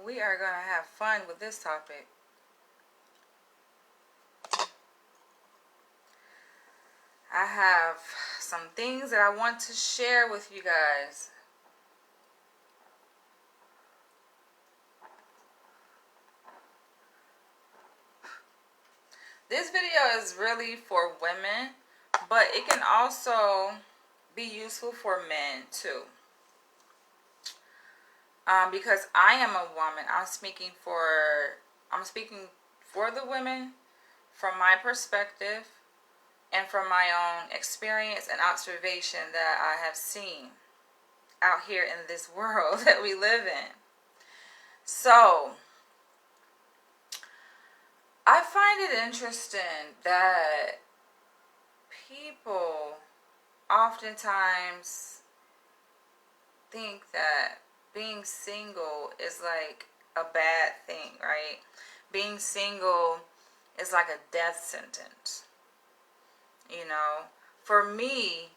we are going to have fun with this topic. I have some things that I want to share with you guys. This video is really for women, but it can also be useful for men too. Because I am a woman, I'm speaking for the women from my perspective and from my own experience and observation that I have seen out here in this world that we live in. So, I find it interesting that people oftentimes think that being single is like a bad thing, right? Being single is like a death sentence. You know, for me,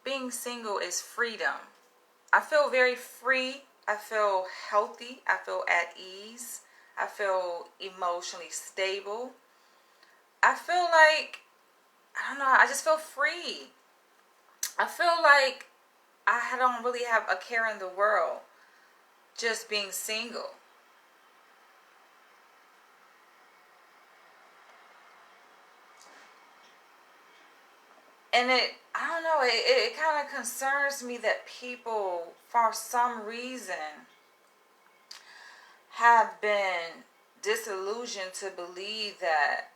being single is freedom. I feel very free. I feel healthy. I feel at ease. I feel emotionally stable. I feel like, I don't know, I just feel free. I feel like I don't really have a care in the world just being single. And I don't know, it kind of concerns me that people, for some reason, have been disillusioned to believe that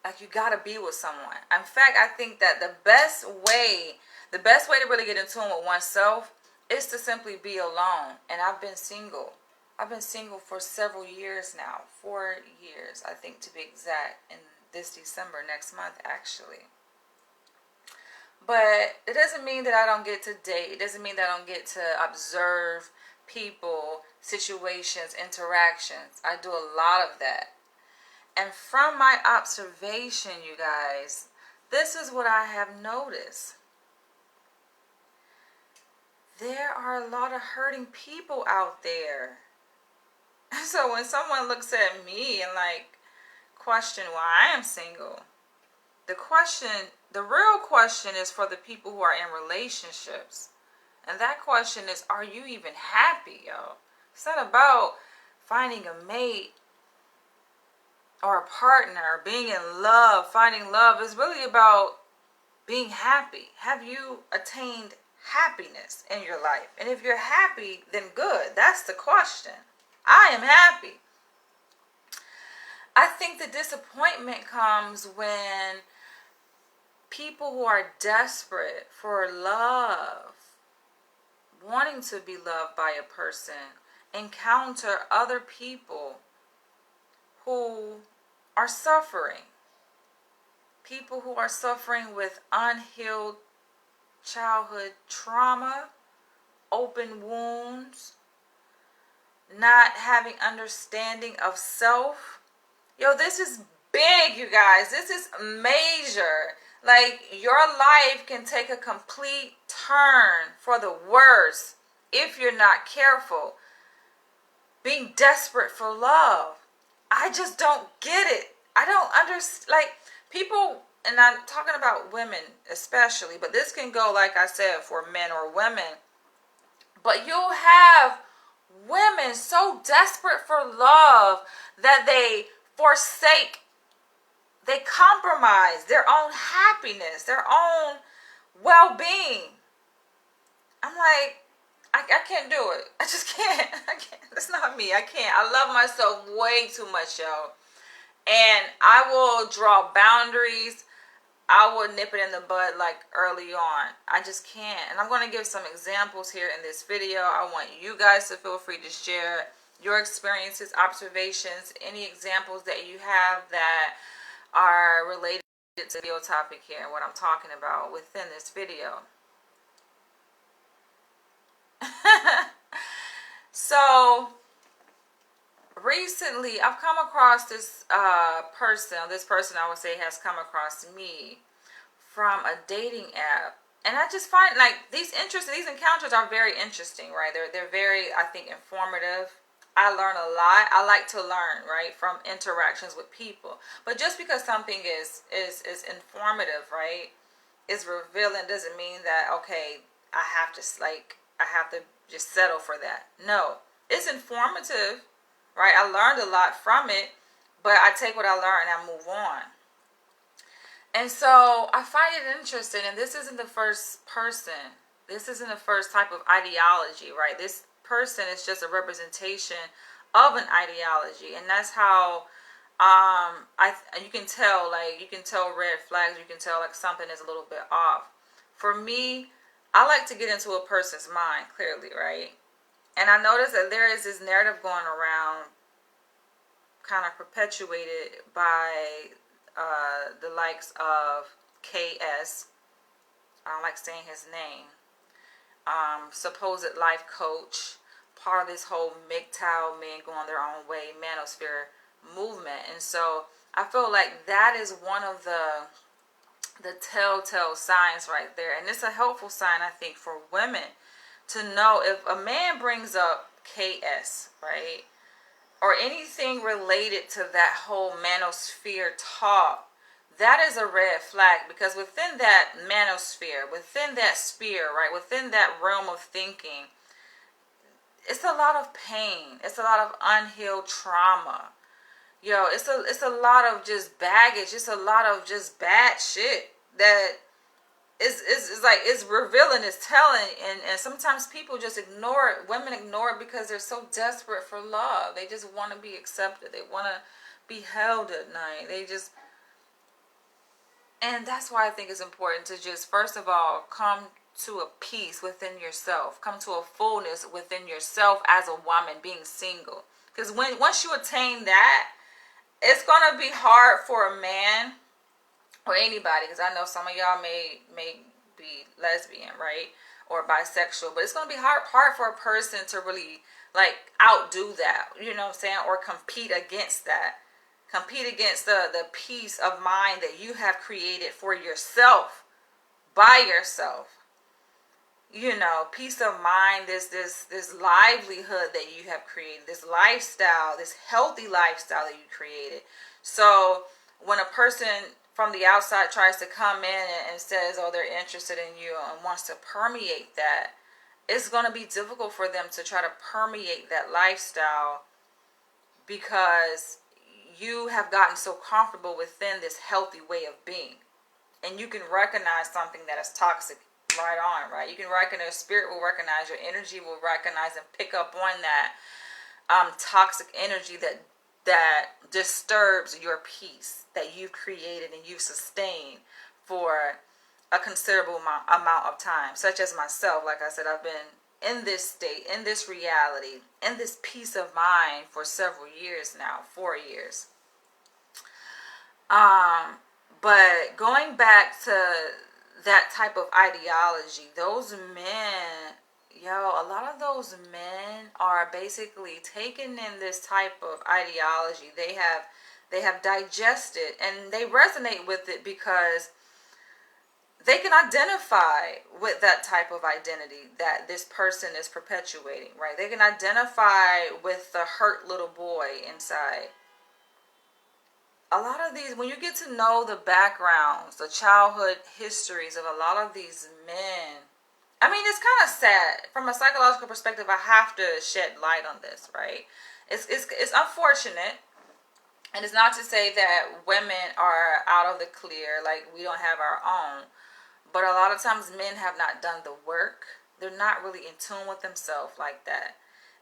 like you gotta be with someone. In fact, I think that the best way to really get in tune with oneself is to simply be alone. And I've been single. I've been single for several years now. 4 years, I think, to be exact, in this December, next month actually. But it doesn't mean that I don't get to date. It doesn't mean that I don't get to observe people, situations, interactions. I do a lot of that. And from my observation, you guys, this is what I have noticed. There are a lot of hurting people out there. So when someone looks at me and like question why I am single, the real question is for the people who are in relationships. And that question is, are you even happy, yo? It's not about finding a mate or a partner, being in love, finding love. Is really about being happy. Have you attained happiness in your life? And if you're happy, then good. That's the question. I am happy. I think the disappointment comes when people who are desperate for love, wanting to be loved by a person, encounter other people who are suffering. People who are suffering with unhealed childhood trauma, open wounds, not having understanding of self. Yo, this is big, you guys. This is major. Like, your life can take a complete turn for the worse if you're not careful. Being desperate for love. I just don't get it. I don't understand. Like, people, and I'm talking about women especially, but this can go, like I said, for men or women. But you'll have women so desperate for love that they forsake, they compromise their own happiness, their own well-being. I'm like, I can't do it. I just can't. I can't. That's not me. I can't. I love myself way too much, y'all. And I will draw boundaries. I will nip it in the bud like early on. I just can't. And I'm going to give some examples here in this video. I want you guys to feel free to share your experiences, observations, any examples that you have that are related to the video topic here and what I'm talking about within this video. So recently I've come across this person. This person, I would say, has come across me from a dating app. And I just find like these encounters are very interesting, right? They're very, I think, informative. I learn a lot. I like to learn, right, from interactions with people. But just because something is informative, right, is revealing doesn't mean that okay, I have to just settle for that. No, it's informative, right? I learned a lot from it, but I take what I learned and I move on. And so I find it interesting, and this isn't the first person. This isn't the first type of ideology, right? This person is just a representation of an ideology, and that's how you can tell, like you can tell red flags. You can tell like something is a little bit off. For me, I like to get into a person's mind clearly, right? And I notice that there is this narrative going around, kind of perpetuated by the likes of KS. I don't like saying his name. Supposed life coach, part of this whole MGTOW, men going their own way, manosphere movement. And so I feel like that is one of the telltale signs right there. And it's a helpful sign, I think, for women to know if a man brings up KS, right? Or anything related to that whole manosphere talk, that is a red flag, because within that manosphere, within that sphere, right, within that realm of thinking, it's a lot of pain. It's a lot of unhealed trauma. It's a lot of just baggage. It's a lot of just bad shit that is like, it's revealing, it's telling, and sometimes people just ignore it. Women ignore it because they're so desperate for love. They just want to be accepted. They want to be held at night. And that's why I think it's important to just, first of all, come to a peace within yourself. Come to a fullness within yourself as a woman being single. Because once you attain that, it's going to be hard for a man or anybody, because I know some of y'all may be lesbian, right, or bisexual, but it's going to be hard for a person to really like outdo that, you know what I'm saying, or compete against the peace of mind that you have created for yourself, by yourself. Peace of mind, this livelihood that you have created, this lifestyle, this healthy lifestyle that you created. So when a person from the outside tries to come in and says, oh, they're interested in you and wants to permeate that, it's going to be difficult for them to try to permeate that lifestyle, because you have gotten so comfortable within this healthy way of being. And you can recognize something that is toxic right on, right? You can recognize, spirit will recognize, your energy will recognize and pick up on that toxic energy that disturbs your peace that you've created and you've sustained for a considerable amount of time. Such as myself, like I said, I've been in this state, in this reality, in this peace of mind for several years now, 4 years. But going back to that type of ideology, those men, a lot of those men are basically taken in this type of ideology. They have digested and they resonate with it because they can identify with that type of identity that this person is perpetuating, right? They can identify with the hurt little boy inside. A lot of these, when you get to know the backgrounds, the childhood histories of a lot of these men, I mean, it's kind of sad. From a psychological perspective, I have to shed light on this, right? It's unfortunate. And it's not to say that women are out of the clear, like we don't have our own. But a lot of times men have not done the work. They're not really in tune with themselves like that.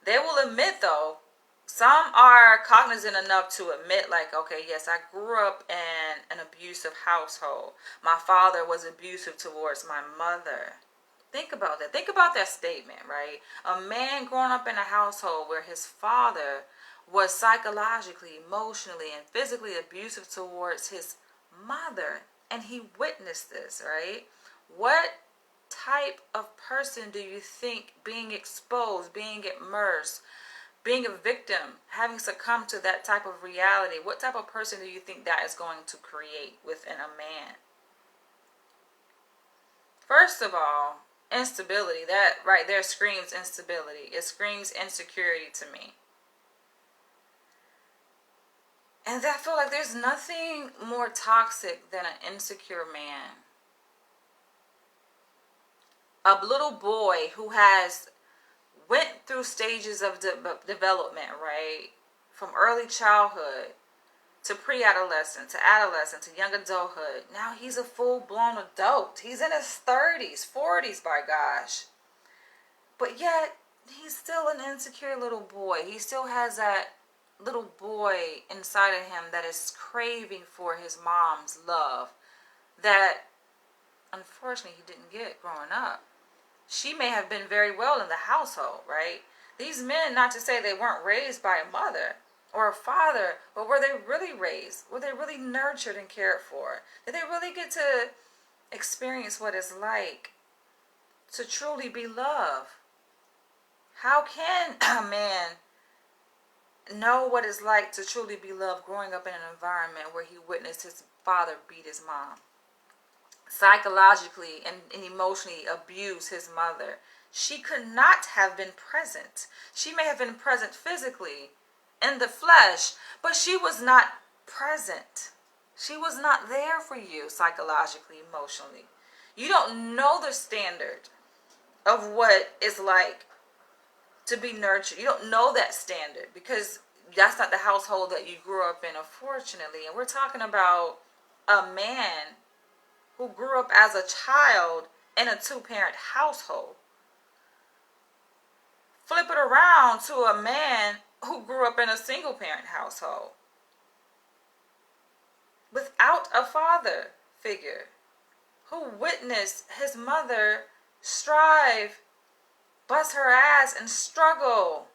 They will admit, though, some are cognizant enough to admit, like, okay, yes, I grew up in an abusive household. My father was abusive towards my mother. Think about that. Think about that statement, right? A man growing up in a household where his father was psychologically, emotionally, and physically abusive towards his mother. And he witnessed this, right? What type of person do you think being exposed, being immersed, being a victim, having succumbed to that type of reality, what type of person do you think that is going to create within a man? First of all, instability. That right there screams instability. It screams insecurity to me. And I feel like there's nothing more toxic than an insecure man. A little boy who has went through stages of development, right? From early childhood to pre-adolescent to adolescent to young adulthood. Now he's a full-blown adult. He's in his 30s, 40s, by gosh. But yet, he's still an insecure little boy. He still has that little boy inside of him that is craving for his mom's love that unfortunately he didn't get growing up. She may have been very well in the household, right? These men, not to say they weren't raised by a mother or a father, but were they really raised? Were they really nurtured and cared for? Did they really get to experience what it's like to truly be loved? How can a man know what it's like to truly be loved growing up in an environment where he witnessed his father beat his mom, psychologically and emotionally abuse his mother? She could not have been present. She may have been present physically in the flesh, but she was not present. She was not there for you psychologically, emotionally. You don't know the standard of what it's like to be nurtured. You don't know that standard because that's not the household that you grew up in, unfortunately. And we're talking about a man who grew up as a child in a two-parent household. Flip it around to a man who grew up in a single-parent household without a father figure, who witnessed his mother strive, bust her ass, and struggle,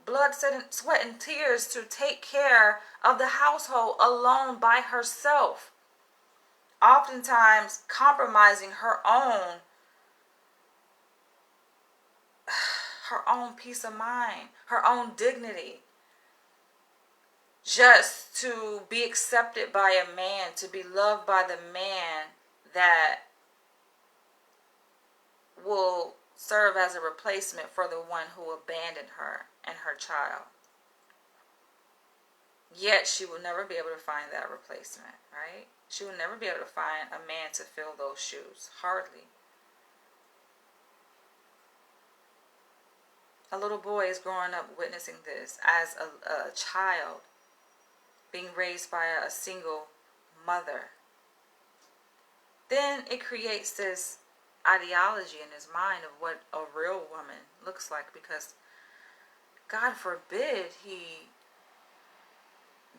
blood, sweat, and tears to take care of the household alone by herself, oftentimes compromising her own peace of mind, her own dignity, just to be accepted by a man, to be loved by the man that will serve as a replacement for the one who abandoned her and her child. Yet she will never be able to find that replacement, right? She will never be able to find a man to fill those shoes. Hardly. A little boy is growing up witnessing this as a child, being raised by a single mother. Then it creates this ideology in his mind of what a real woman looks like, because God forbid he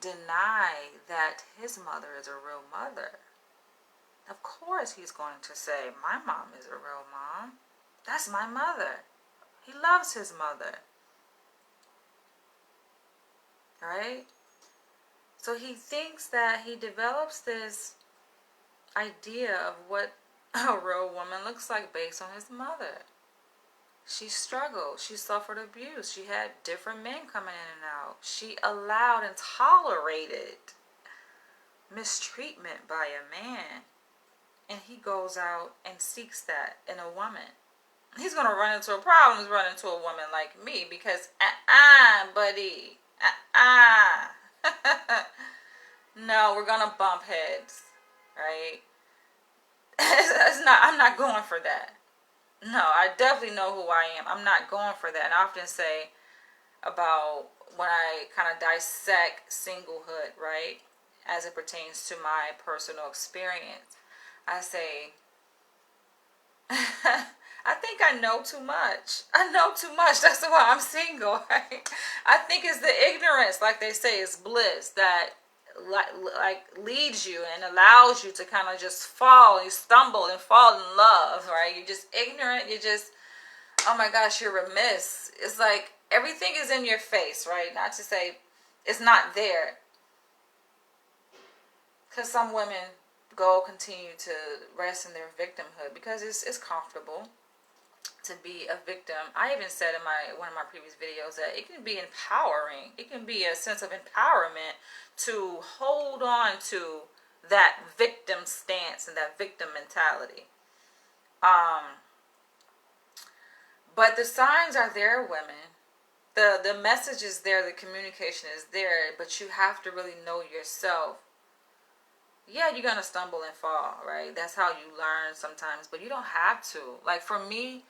deny that his mother is a real mother. Of course he's going to say, my mom is a real mom. That's my mother. He loves his mother. Right? So he thinks that he develops this idea of what a real woman looks like based on his mother. She struggled. She suffered abuse. She had different men coming in and out. She allowed and tolerated mistreatment by a man. And he goes out and seeks that in a woman. He's going to run into a problem. He's running into a woman like me because, buddy. No, we're going to bump heads. Right? I'm not going for that. No, I definitely know who I am. I'm not going for that. And I often say about when I kind of dissect singlehood, right, as it pertains to my personal experience, I say, I think I know too much. I know too much. That's why I'm single, right? I think it's the ignorance, like they say, is bliss, that like leads you and allows you to kind of just fall. You stumble and fall in love, right? You're just ignorant. You just, oh my gosh, you're remiss. It's like everything is in your face, right? Not to say it's not there, because some women continue to rest in their victimhood because it's comfortable to be a victim. I even said in one of my previous videos that it can be empowering. It can be a sense of empowerment to hold on to that victim stance and that victim mentality. But the signs are there, women. The message is there, the communication is there, but you have to really know yourself. Yeah, you're gonna stumble and fall, right? That's how you learn sometimes, but you don't have to. Like for me,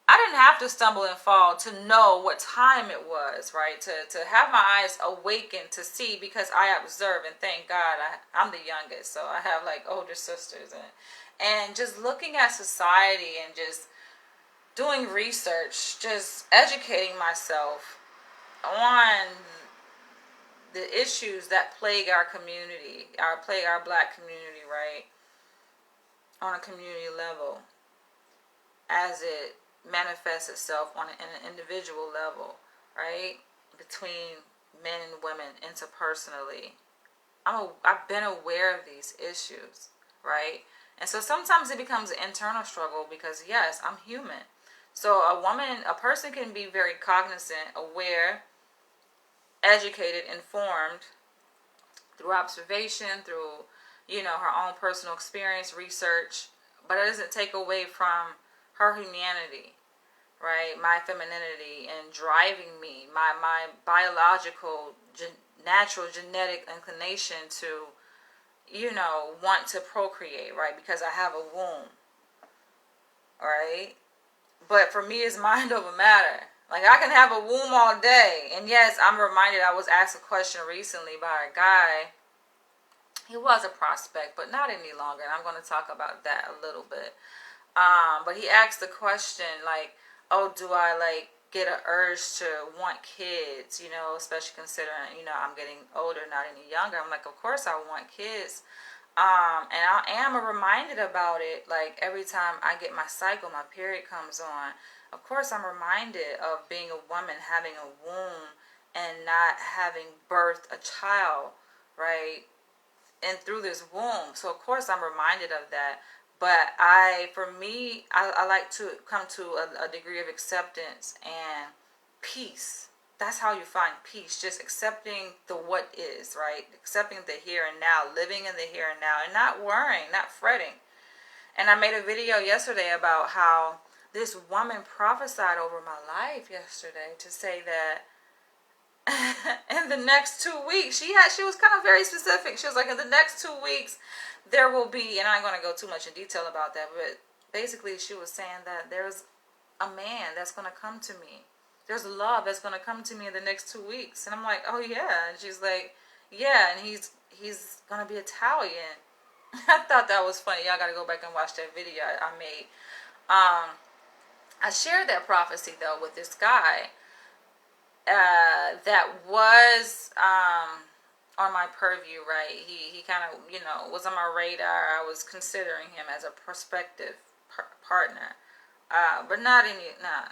I didn't have to stumble and fall to know what time it was, right? To have my eyes awakened to see, because I observe, and thank God I'm the youngest, so I have like older sisters, and just looking at society and just doing research, just educating myself on the issues that plague our community, plague our black community, right? On a community level, as it manifests itself on an individual level, right? Between men and women interpersonally. I've been aware of these issues, right? And so sometimes it becomes an internal struggle because, yes, I'm human. So a person can be very cognizant, aware, educated, informed through observation, through, her own personal experience, research, but it doesn't take away from her humanity, right? My femininity and driving me, my biological, natural genetic inclination to, want to procreate, right? Because I have a womb, right? But for me, it's mind over matter. Like, I can have a womb all day. And yes, I'm reminded, I was asked a question recently by a guy. He was a prospect, but not any longer. And I'm going to talk about that a little bit. But he asked the question, like, oh, do I, like, get an urge to want kids, especially considering, I'm getting older, not any younger. I'm like, of course I want kids. And I am reminded about it, like, every time I get my cycle, my period comes on. Of course, I'm reminded of being a woman, having a womb, and not having birthed a child, right? And through this womb. So, of course, I'm reminded of that. But for me, I like to come to a degree of acceptance and peace. That's how you find peace. Just accepting the what is, right? Accepting the here and now, living in the here and now, and not worrying, not fretting. And I made a video yesterday about how this woman prophesied over my life yesterday to say that in the next 2 weeks, she was kind of very specific. She was like, in the next 2 weeks, there will be, and I'm going to go too much in detail about that, but basically she was saying that there's a man that's going to come to me. There's love that's going to come to me in the next 2 weeks. And I'm like, oh yeah. And she's like, yeah, and he's going to be Italian. I thought that was funny. Y'all got to go back and watch that video I made. I shared that prophecy, though, with this guy that was on my purview, right? He kind of, was on my radar. I was considering him as a prospective partner. But not any, nah.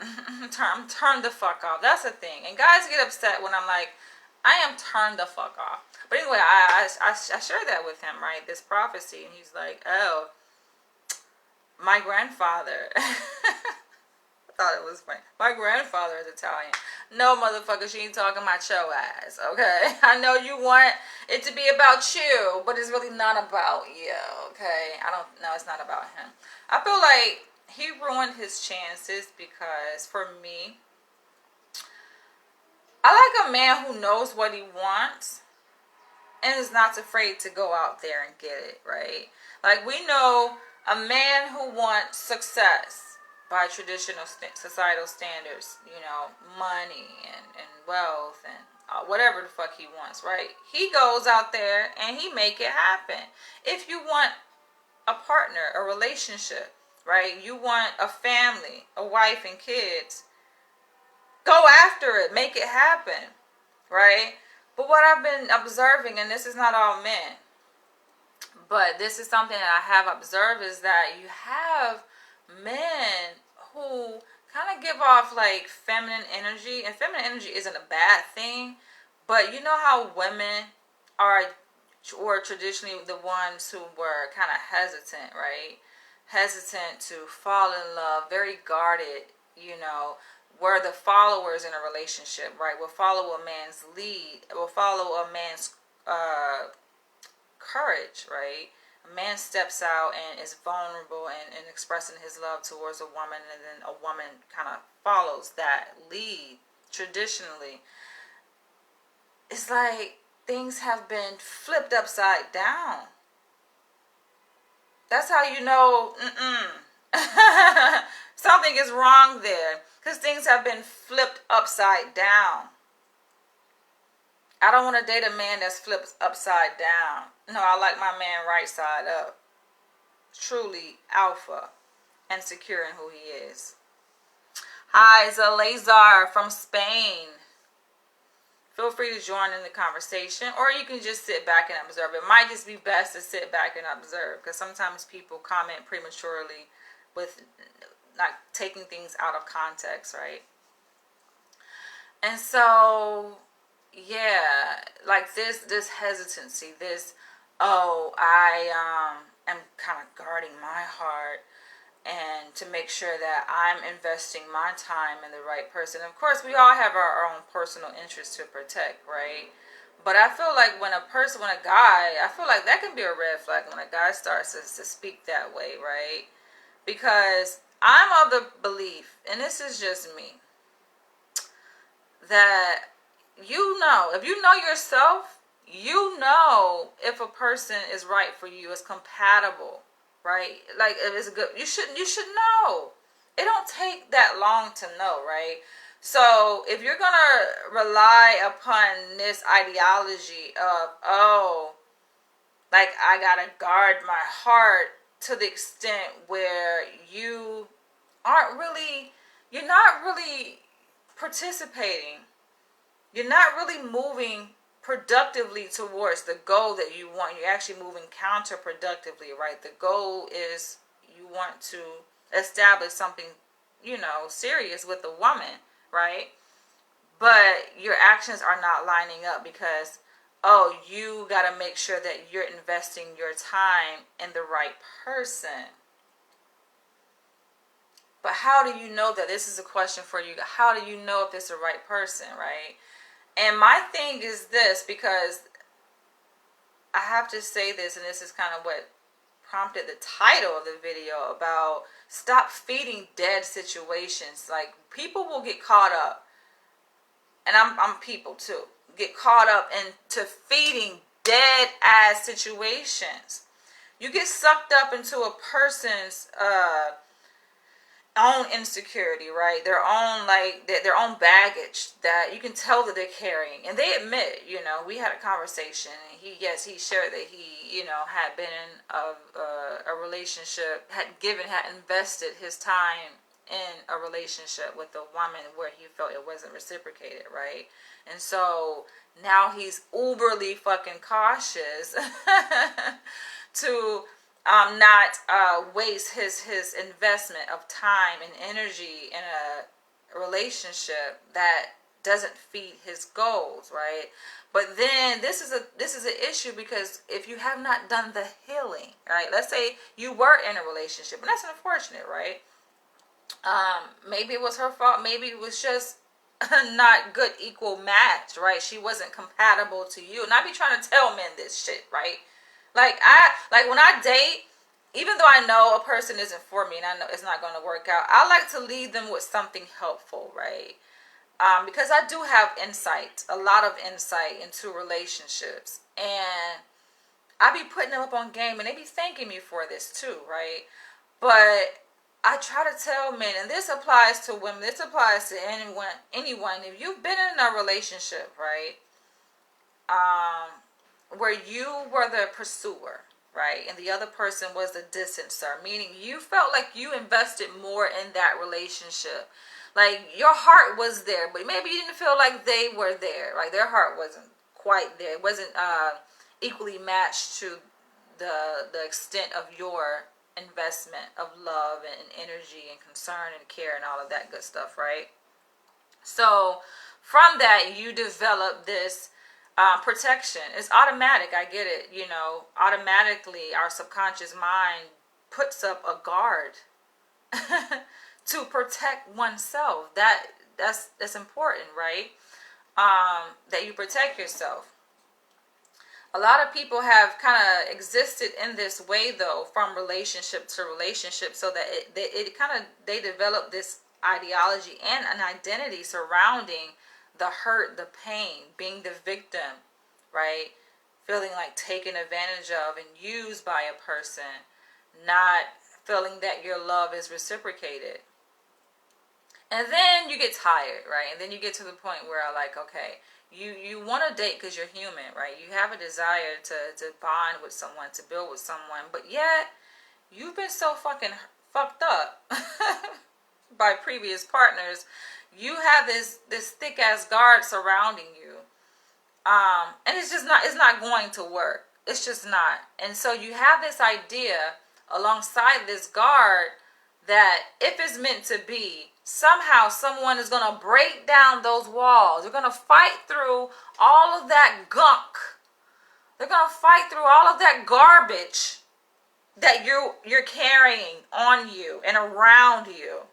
I'm turned the fuck off. That's the thing. And guys get upset when I'm like, I am turned the fuck off. But anyway, I shared that with him, right? This prophecy. And he's like, oh, my grandfather. I thought it was funny. My grandfather is Italian. No, motherfucker, she ain't talking about your ass, okay? I know you want it to be about you, but it's really not about you, okay? It's not about him. I feel like he ruined his chances because, for me, I like a man who knows what he wants and is not afraid to go out there and get it, right? Like, we know a man who wants success by traditional societal standards, money and wealth and whatever the fuck he wants, right? He goes out there and he make it happen. If you want a partner, a relationship, right? You want a family, a wife and kids, go after it, make it happen, right? But what I've been observing, and this is not all men, but this is something that I have observed, is that you have men who kind of give off like feminine energy, and feminine energy isn't a bad thing, but you know how women are, or traditionally the ones who were kind of hesitant, right? Hesitant to fall in love, very guarded, were the followers in a relationship, right? Will follow a man's lead, will follow a man's courage, right? A man steps out and is vulnerable and expressing his love towards a woman, and then a woman kind of follows that lead traditionally. It's like things have been flipped upside down. That's how you know something is wrong there, because things have been flipped upside down. I don't want to date a man that's flipped upside down. No, I like my man right side up. Truly alpha and secure in who he is. Hi, Zalazar from Spain. Feel free to join in the conversation, or you can just sit back and observe. It might just be best to sit back and observe, because sometimes people comment prematurely with not taking things out of context, right? And so, yeah, like this hesitancy, this, oh, I am kind of guarding my heart, and to make sure that I'm investing my time in the right person. Of course, we all have our own personal interests to protect, right? But I feel like when a guy, I feel like that can be a red flag when a guy starts to speak that way, right? Because I'm of the belief, and this is just me, that if you know yourself, you know if a person is right for you, is compatible, right? Like, if it's good, you should know. It don't take that long to know, right? So if you're gonna rely upon this ideology of, oh, like, I gotta guard my heart, to the extent where you're not really participating, you're not really moving productively towards the goal that you want. You're actually moving counterproductively, right? The goal is you want to establish something, serious with a woman, right? But your actions are not lining up, because, oh, you got to make sure that you're investing your time in the right person. But how do you know that? This is a question for you. How do you know if it's the right person, right? And my thing is this, because I have to say this, and this is kind of what prompted the title of the video, about stop feeding dead situations. Like, people will get caught up, and I'm people too, get caught up into feeding dead ass situations. You get sucked up into a person's own insecurity, right? Their own baggage that you can tell that they're carrying, and they admit, we had a conversation, and he shared that he, had been in a relationship, had invested his time in a relationship with a woman where he felt it wasn't reciprocated, right? And so now he's uberly fucking cautious to not waste his investment of time and energy in a relationship that doesn't feed his goals, right? But then this is an issue, because if you have not done the healing, right? Let's say you were in a relationship, and that's unfortunate, right? Maybe it was her fault. Maybe it was just a not good equal match, right? She wasn't compatible to you. And I be trying to tell men this shit, right? Like when I date, even though I know a person isn't for me and I know it's not going to work out, I like to lead them with something helpful, right? Because I do have a lot of insight into relationships, and I be putting them up on game, and they be thanking me for this too, right? But I try to tell men, and this applies to women, this applies to anyone. If you've been in a relationship, right, where you were the pursuer, right, and the other person was the distancer, meaning you felt like you invested more in that relationship, like your heart was there, but maybe you didn't feel like they were there, like their heart wasn't quite there, it wasn't equally matched to the extent of your investment of love and energy and concern and care and all of that good stuff, right? So from that, you develop this protection. It's automatic. I get it. Automatically our subconscious mind puts up a guard to protect oneself. That's important, right? That you protect yourself. A lot of people have kind of existed in this way, though, from relationship to relationship, so that it kind of, they develop this ideology and an identity surrounding the hurt, the pain, being the victim, right? Feeling like taken advantage of and used by a person, not feeling that your love is reciprocated. And then you get tired, right? And then you get to the point where like, okay, you want to date because you're human, right? You have a desire to bond with someone, to build with someone, but yet you've been so fucking fucked up by previous partners. You have this thick ass guard surrounding you, and it's not going to work. It's just not. And so you have this idea alongside this guard that if it's meant to be, somehow someone is going to break down those walls. They're going to fight through all of that gunk. They're going to fight through all of that garbage that you're carrying on you and around you.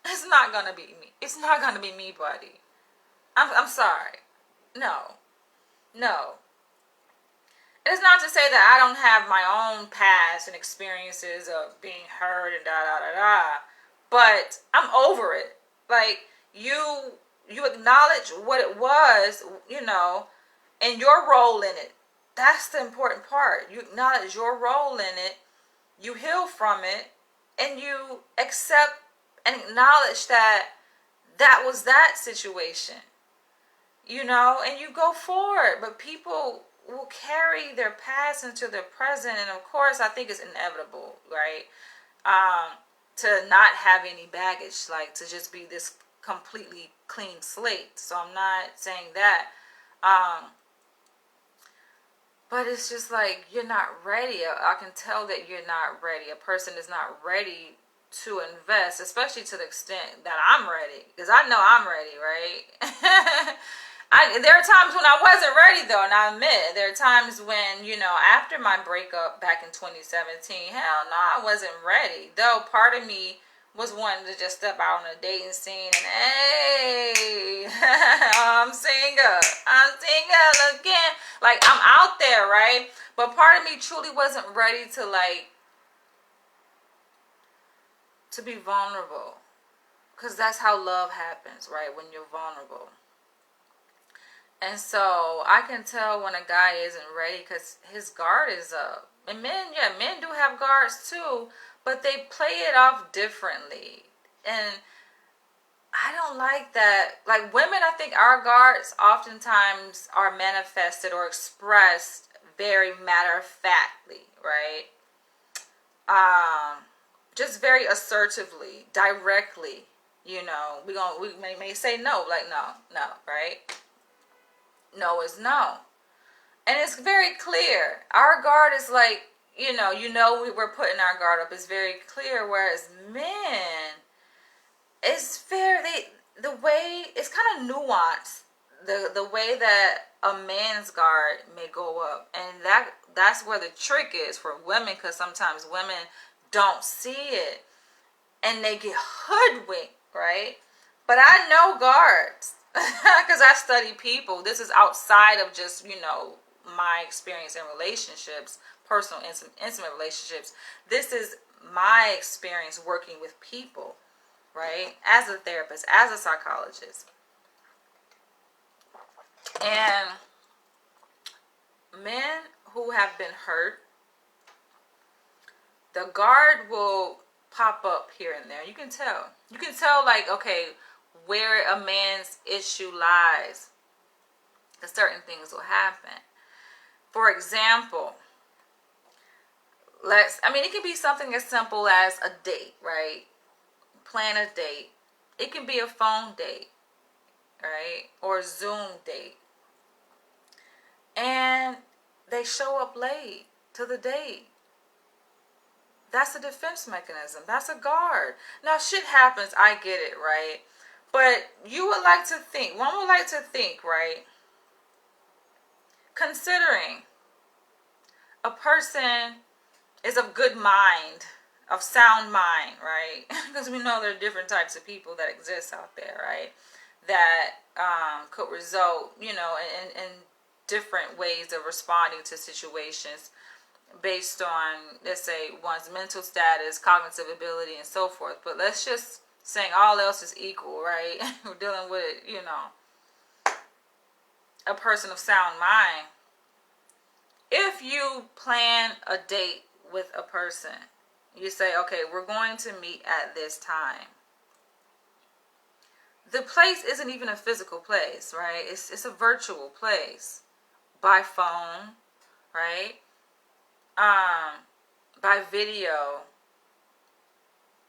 It's not going to be me. It's not going to be me, buddy. I'm sorry. No. And it's not to say that I don't have my own past and experiences of being hurt and da. But I'm over it. Like, you acknowledge what it was, and your role in it. That's the important part. You acknowledge your role in it. You heal from it. And you accept and acknowledge that was that situation. And you go forward. But people will carry their past into their present. And of course, I think it's inevitable, right? To not have any baggage, like to just be this completely clean slate. So I'm not saying that. But it's just like, you're not ready. I can tell that you're not ready. A person is not ready to invest, especially to the extent that I'm ready. Because I know I'm ready, right? There are times when I wasn't ready, though, and I admit, there are times when, after my breakup back in 2017, hell no, I wasn't ready. Though part of me was wanting to just step out on a dating scene and, hey, I'm single again. Like, I'm out there, right? But part of me truly wasn't ready to be vulnerable. Because that's how love happens, right? When you're vulnerable. And so I can tell when a guy isn't ready because his guard is up. And men do have guards too, but they play it off differently. And I don't like that. Like, women, I think our guards oftentimes are manifested or expressed very matter-of-factly, right? Just very assertively, directly, we may say no, like no, right? No is no. And it's very clear. Our guard is like, we're putting our guard up. It's very clear. Whereas men, it's the way, it's kind of nuanced. The way that a man's guard may go up. And that's where the trick is for women, because sometimes women don't see it. And they get hoodwinked, right? But I know guards. Because I study people. This is outside of just, my experience in relationships, personal, intimate relationships. This is my experience working with people, right? As a therapist, as a psychologist. And men who have been hurt, the guard will pop up here and there. You can tell. You can tell, like, okay, where a man's issue lies. Because certain things will happen. For example, it can be something as simple as a date, right? Plan a date. It can be a phone date, right? Or a Zoom date. And they show up late to the date. That's a defense mechanism. That's a guard. Now, shit happens. I get it, right? But one would like to think, right? Considering a person is of good mind, of sound mind, right? Because we know there are different types of people that exist out there, right? That could result, in different ways of responding to situations based on, let's say, one's mental status, cognitive ability, and so forth. But let's just saying all else is equal, right? We're dealing with, a person of sound mind. If you plan a date with a person, you say, okay, we're going to meet at this time. The place isn't even a physical place, right? It's a virtual place. By phone, right? By video.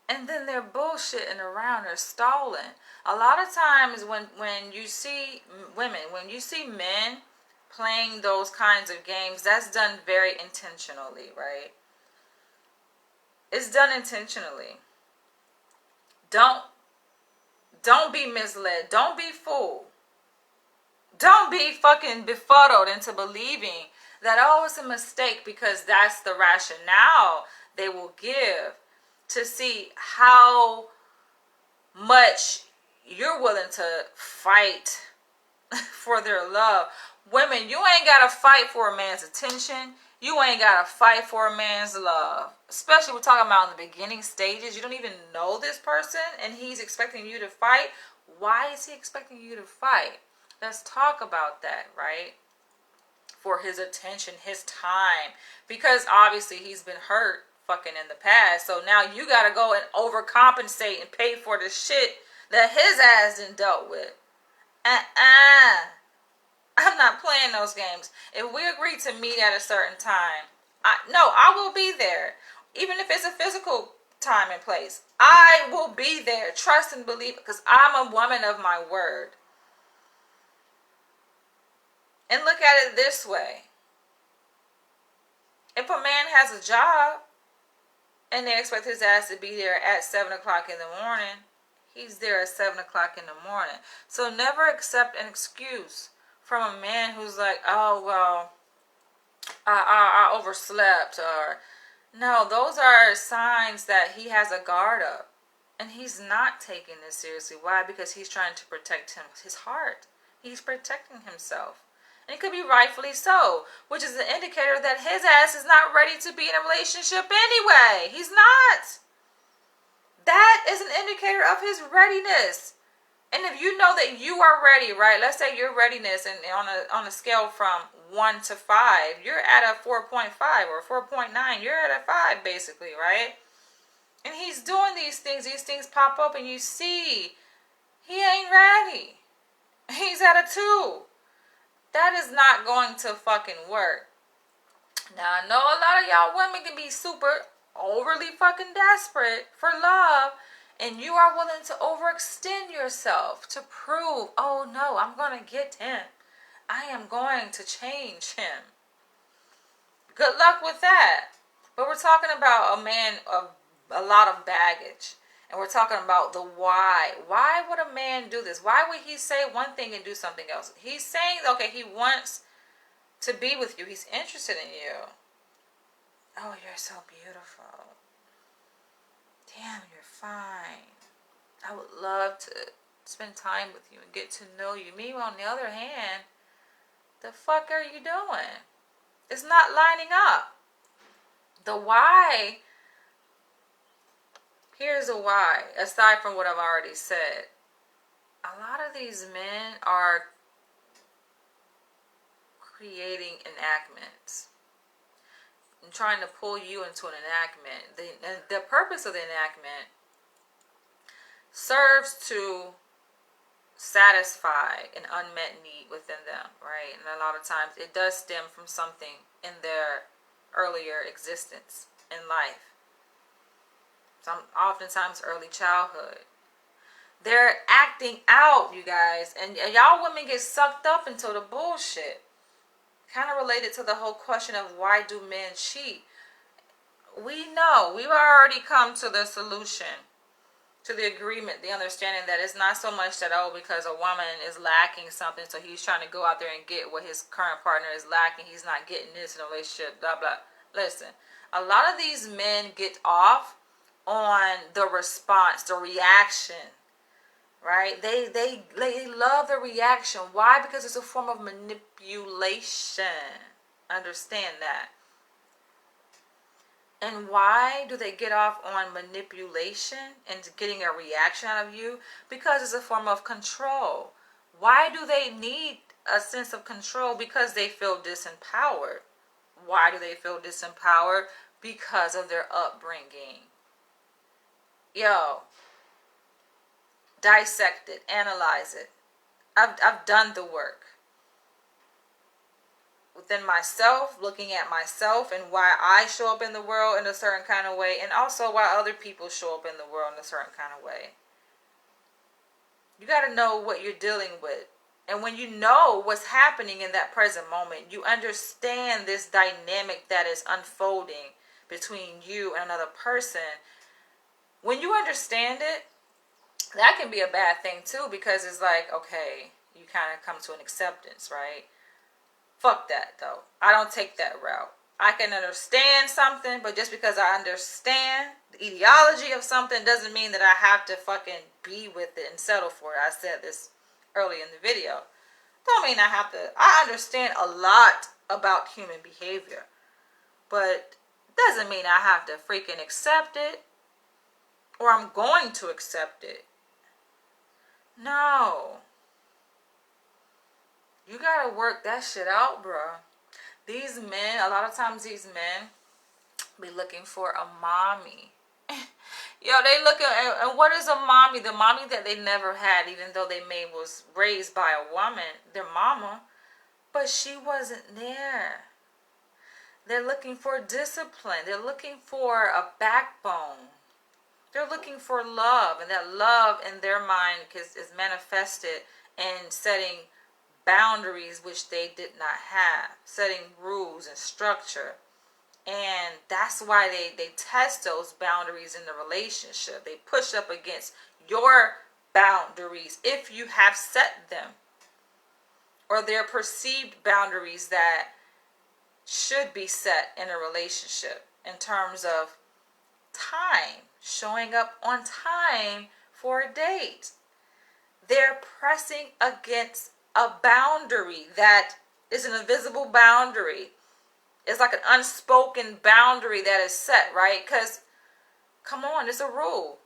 And then they're bullshitting around, they're stalling. A lot of times when you see women, when you see men playing those kinds of games, that's done very intentionally, right? It's done intentionally. Don't be misled. Don't be fooled. Don't be fucking befuddled into believing that, oh, it's a mistake, because that's the rationale they will give to see how much you're willing to fight for their love. Women, you ain't got to fight for a man's attention. You ain't got to fight for a man's love. Especially we're talking about in the beginning stages. You don't even know this person and he's expecting you to fight. Why is he expecting you to fight? Let's talk about that, right? For his attention, his time. Because obviously he's been hurt fucking in the past. So now you got to go and overcompensate and pay for the shit that his ass done dealt with. I'm not playing those games. If we agree to meet at a certain time, I will be there. Even if it's a physical time and place, I will be there. Trust and believe, because I'm a woman of my word. And look at it this way. If a man has a job and they expect his ass to be there at 7 o'clock in the morning, he's there at 7 o'clock in the morning. So never accept an excuse from a man who's like, oh, well, I overslept. Or no, those are signs that he has a guard up. And he's not taking this seriously. Why? Because he's trying to protect his heart. He's protecting himself. And it could be rightfully so, which is an indicator that his ass is not ready to be in a relationship anyway. He's not. That is an indicator of his readiness. And if you know that you are ready, right? Let's say your readiness, and on a scale from 1 to 5, you're at a 4.5 or 4.9. You're at a 5, basically, right? And he's doing these things pop up, and you see he ain't ready. He's at a 2. That is not going to fucking work. Now, I know a lot of y'all women can be super overly fucking desperate for love, and you are willing to overextend yourself to prove, oh no, I'm going to get him. I am going to change him. Good luck with that. But we're talking about a man of a lot of baggage. And we're talking about the why. Why would a man do this? Why would he say one thing and do something else? He's saying, okay, he wants to be with you. He's interested in you. Oh, you're so beautiful. Damn, you're fine. I would love to spend time with you and get to know you. Meanwhile, on the other hand, the fuck are you doing? It's not lining up. The why... Here's the why, aside from what I've already said. A lot of these men are creating enactments and trying to pull you into an enactment. The purpose of the enactment serves to satisfy an unmet need within them, right? And a lot of times it does stem from something in their earlier existence in life. Oftentimes early childhood. They're acting out, you guys, and y'all women get sucked up into the bullshit. Kind of related to the whole question of why do men cheat. We know, we've already come to the solution, to the agreement, the understanding that it's not so much that, oh, because a woman is lacking something, so he's trying to go out there and get what his current partner is lacking. He's not getting this in a relationship, blah, blah. Listen, a lot of these men get off on the response, the reaction right? They love the reaction. Why? Because it's a form of manipulation. Understand that. And why do they get off on manipulation and getting a reaction out of you? Because it's a form of control. Why do they need a sense of control? Because they feel disempowered. Why do they feel disempowered? Because of their upbringing. Yo, dissect it, analyze it. I've done the work within myself, looking at myself and why I show up in the world in a certain kind of way, and also why other people show up in the world in a certain kind of way. You got to know what you're dealing with. And when you know what's happening in that present moment, you understand this dynamic that is unfolding between you and another person. When you understand it, that can be a bad thing too, because it's like, okay, you kind of come to an acceptance, right? Fuck that though. I don't take that route. I can understand something, but just because I understand the ideology of something doesn't mean that I have to fucking be with it and settle for it. I said this early in the video. Don't mean I have to. I understand a lot about human behavior, but doesn't mean I have to freaking accept it or I'm going to accept it. No. You gotta work that shit out, bro. These men, a lot of times these men be looking for a mommy. Yo, they looking, and what is a mommy? The mommy that they never had, even though they was raised by a woman, their mama, but she wasn't there. They're looking for discipline. They're looking for a backbone. They're looking for love, and that love in their mind is manifested in setting boundaries which they did not have, setting rules and structure. And that's why they test those boundaries in the relationship. They push up against your boundaries if you have set them, or their perceived boundaries that should be set in a relationship in terms of time, showing up on time for a date. They're pressing against a boundary that is an invisible boundary. It's like an unspoken boundary that is set, right? Because, come on, it's a rule.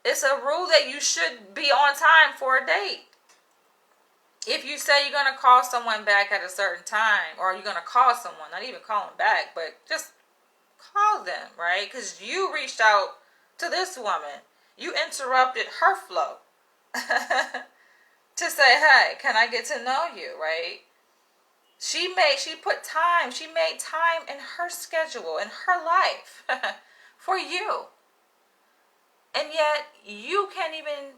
It's a rule that you should be on time for a date. If you say you're going to call someone back at a certain time, or you're going to call someone, not even call them back, but just call them, right? Because you reached out to this woman. You interrupted her flow to say, hey, can I get to know you, right? She made time in her schedule, in her life for you. And yet you can't even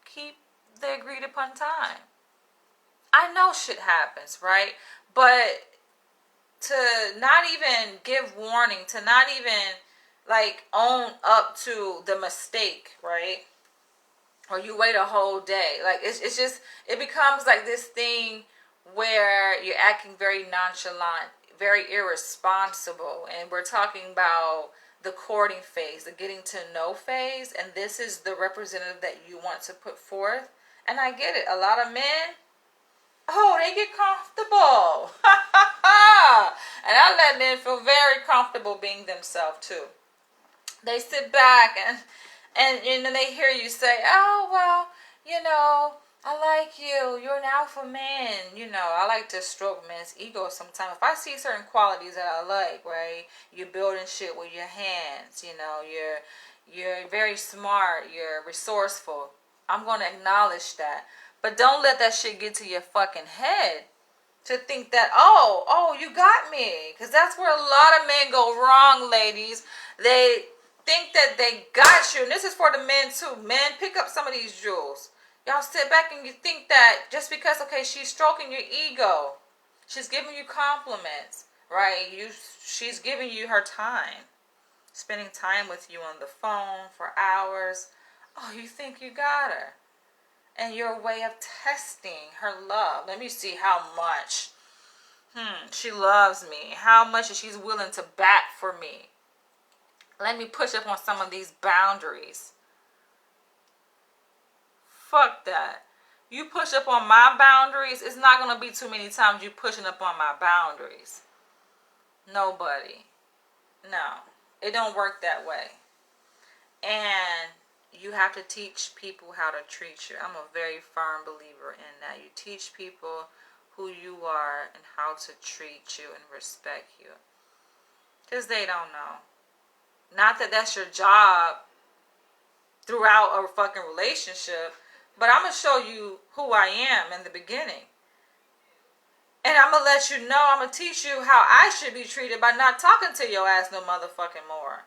keep the agreed upon time. I know shit happens, right? But to not even give warning, to not even like own up to the mistake, right? Or you wait a whole day. Like it's just, it becomes like this thing where you're acting very nonchalant, very irresponsible. And we're talking about the courting phase, the getting to know phase. And this is the representative that you want to put forth. And I get it. A lot of men, oh, they get comfortable. And I let men feel very comfortable being themselves too. They sit back and they hear you say, oh, well, I like you. You're an alpha man. I like to stroke men's ego sometimes. If I see certain qualities that I like, right? You're building shit with your hands. You're very smart. You're resourceful. I'm going to acknowledge that. But don't let that shit get to your fucking head to think that, oh, you got me. Because that's where a lot of men go wrong, ladies. They think that they got you. And this is for the men too. Men, pick up some of these jewels. Y'all sit back and you think that just because, okay, she's stroking your ego, she's giving you compliments, right? She's giving you her time, spending time with you on the phone for hours. Oh, you think you got her. And your way of testing her love. Let me see how much she loves me. How much is she willing to back for me. Let me push up on some of these boundaries. Fuck that. You push up on my boundaries, it's not going to be too many times you pushing up on my boundaries. Nobody. No. It don't work that way. And you have to teach people how to treat you. I'm a very firm believer in that. You teach people who you are and how to treat you and respect you. Because they don't know. Not that that's your job throughout a fucking relationship, but I'm going to show you who I am in the beginning. And I'm going to let you know, I'm going to teach you how I should be treated by not talking to your ass no motherfucking more.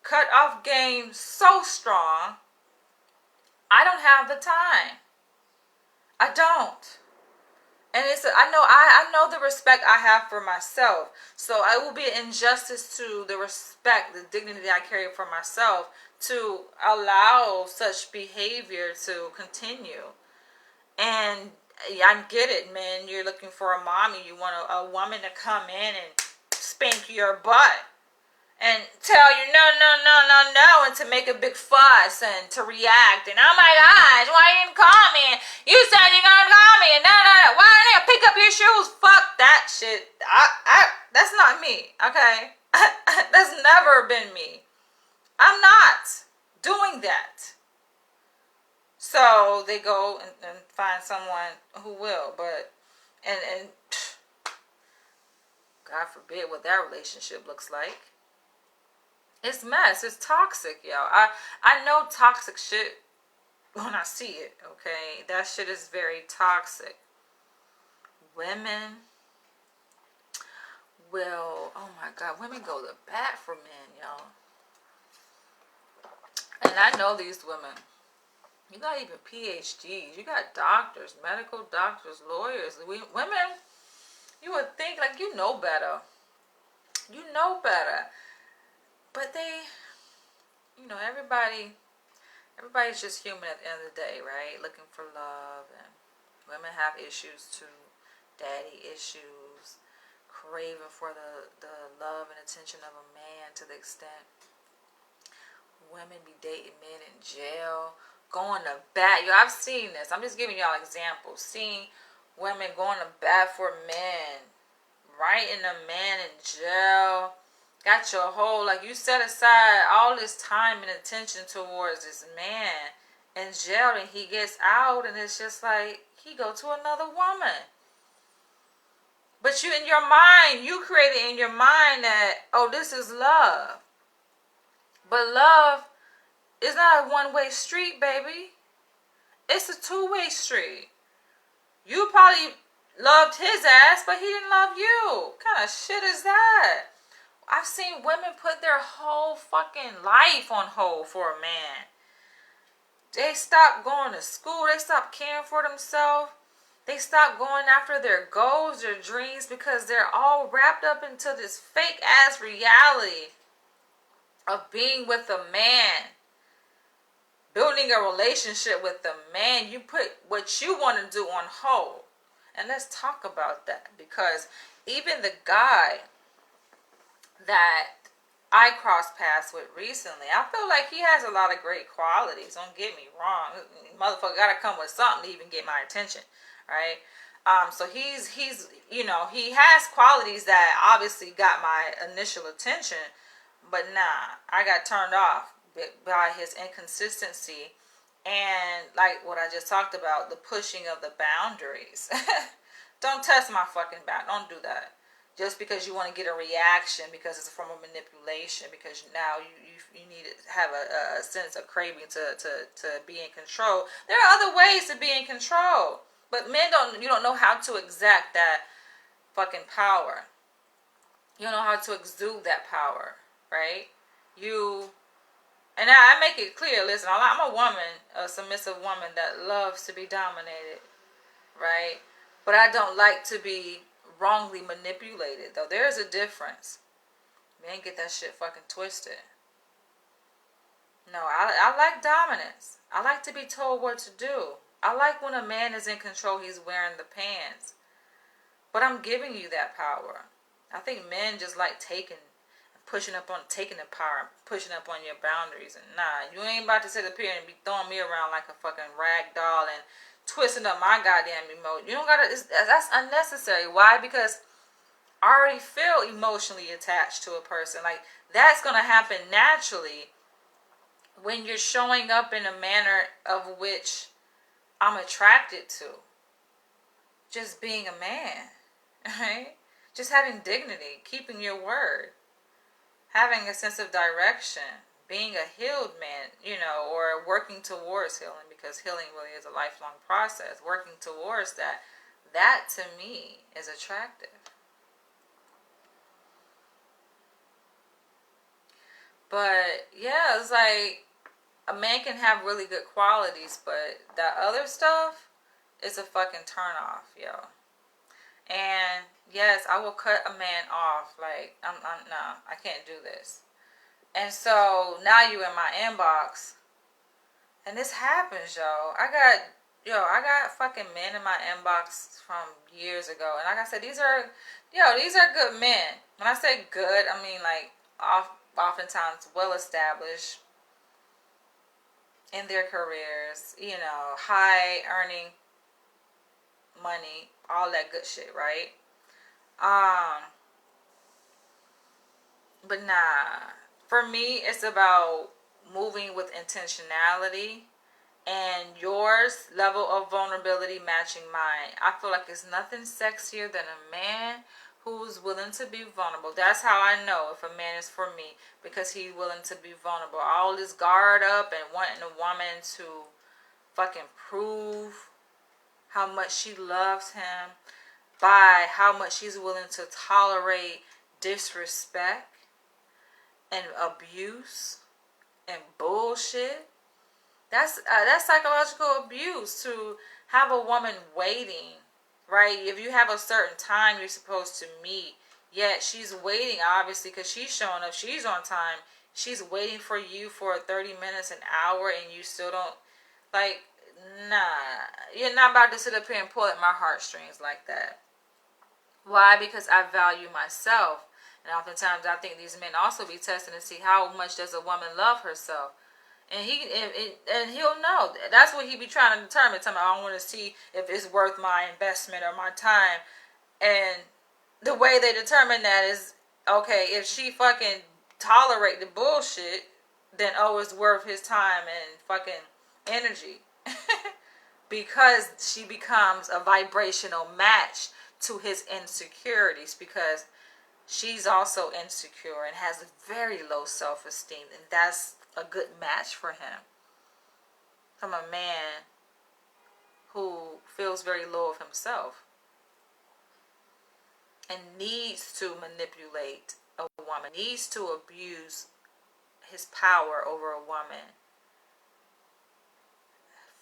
Cut off game so strong, I don't have the time. I don't. And I know the respect I have for myself. So it will be an injustice to the respect, the dignity I carry for myself to allow such behavior to continue. And I get it, man. You're looking for a mommy. You want a woman to come in and spank your butt. And tell you no, and to make a big fuss and to react and oh my gosh, why you didn't call me? You said you're gonna call me and no, why didn't you pick up your shoes? Fuck that shit. That's not me, okay? That's never been me. I'm not doing that. So they go and find someone who will, but and God forbid what that relationship looks like. It's mess. It's toxic, yo. I know toxic shit when I see it, okay? That shit is very toxic. Women will, oh my God, women go to bat for men, yo. And I know these women. You got even PhDs. You got doctors, medical doctors, lawyers. Women, you would think like you know better. You know better. But they, everybody's just human at the end of the day, right? Looking for love, and women have issues too, daddy issues, craving for the love and attention of a man to the extent women be dating men in jail, going to bat. Yo, I've seen this. I'm just giving y'all examples. Seeing women going to bat for men, writing a man in jail. Got your whole, like you set aside all this time and attention towards this man in jail, and he gets out and it's just like he go to another woman. But you, in your mind, you created in your mind that, oh, this is love. But love is not a one-way street, baby. It's a two-way street. You probably loved his ass, but he didn't love you. What kind of shit is that? I've seen women put their whole fucking life on hold for a man. They stop going to school. They stop caring for themselves. They stop going after their goals, their dreams, because they're all wrapped up into this fake ass reality of being with a man, building a relationship with a man. You put what you want to do on hold. And let's talk about that, because even the guy that I crossed paths with recently, I feel like he has a lot of great qualities. Don't get me wrong. Motherfucker gotta come with something to even get my attention, right? So he's he has qualities that obviously got my initial attention, but nah, I got turned off by his inconsistency and like what I just talked about, the pushing of the boundaries. Don't test my fucking back. Don't do that. Just because you want to get a reaction, because it's a form of manipulation, because now you need to have a sense of craving to be in control. There are other ways to be in control, but men you don't know how to exact that fucking power. You don't know how to exude that power, right? And I make it clear, listen, I'm a woman, a submissive woman that loves to be dominated, right? But I don't like to be wrongly manipulated, though. There's a difference. Men get that shit fucking twisted. No, I like dominance. I like to be told what to do. I like when a man is in control, he's wearing the pants. But I'm giving you that power. I think men just like taking and taking the power, pushing up on your boundaries. And nah, you ain't about to sit up here and be throwing me around like a fucking rag doll and twisting up my goddamn emotion. You don't gotta, that's unnecessary. Why? Because I already feel emotionally attached to a person. Like, that's gonna happen naturally when you're showing up in a manner of which I'm attracted to. Just being a man, right? Just having dignity, keeping your word, having a sense of direction, being a healed man, or working towards healing, because healing really is a lifelong process. Working towards that, that to me is attractive. But yeah, it's like a man can have really good qualities, but that other stuff is a fucking turn off, yo. And yes, I will cut a man off. Like, no, I can't do this. And so now you in my inbox, and this happens, yo. I got fucking men in my inbox from years ago, and like I said, these are good men. When I say good, I mean like oftentimes well established in their careers, high earning money, all that good shit, right? But nah, for me, it's about moving with intentionality and yours level of vulnerability matching mine. I feel like there's nothing sexier than a man who's willing to be vulnerable. That's how I know if a man is for me, because he's willing to be vulnerable. All this guard up and wanting a woman to fucking prove how much she loves him by how much she's willing to tolerate disrespect and abuse and bullshit. That's psychological abuse, to have a woman waiting, right? If you have a certain time you're supposed to meet, yet she's waiting, obviously, because she's showing up, she's on time, she's waiting for you for 30 minutes, an hour, and you still don't, like, nah, you're not about to sit up here and pull at my heartstrings like that. Why? Because I value myself. And oftentimes I think these men also be testing to see how much does a woman love herself. And he'll know. That's what he be trying to determine. Tell me, I don't want to see if it's worth my investment or my time. And the way they determine that is, okay, if she fucking tolerate the bullshit, then it's worth his time and fucking energy. Because she becomes a vibrational match to his insecurities, because she's also insecure and has a very low self-esteem, and that's a good match for him from a man who feels very low of himself and needs to manipulate a woman, needs to abuse his power over a woman.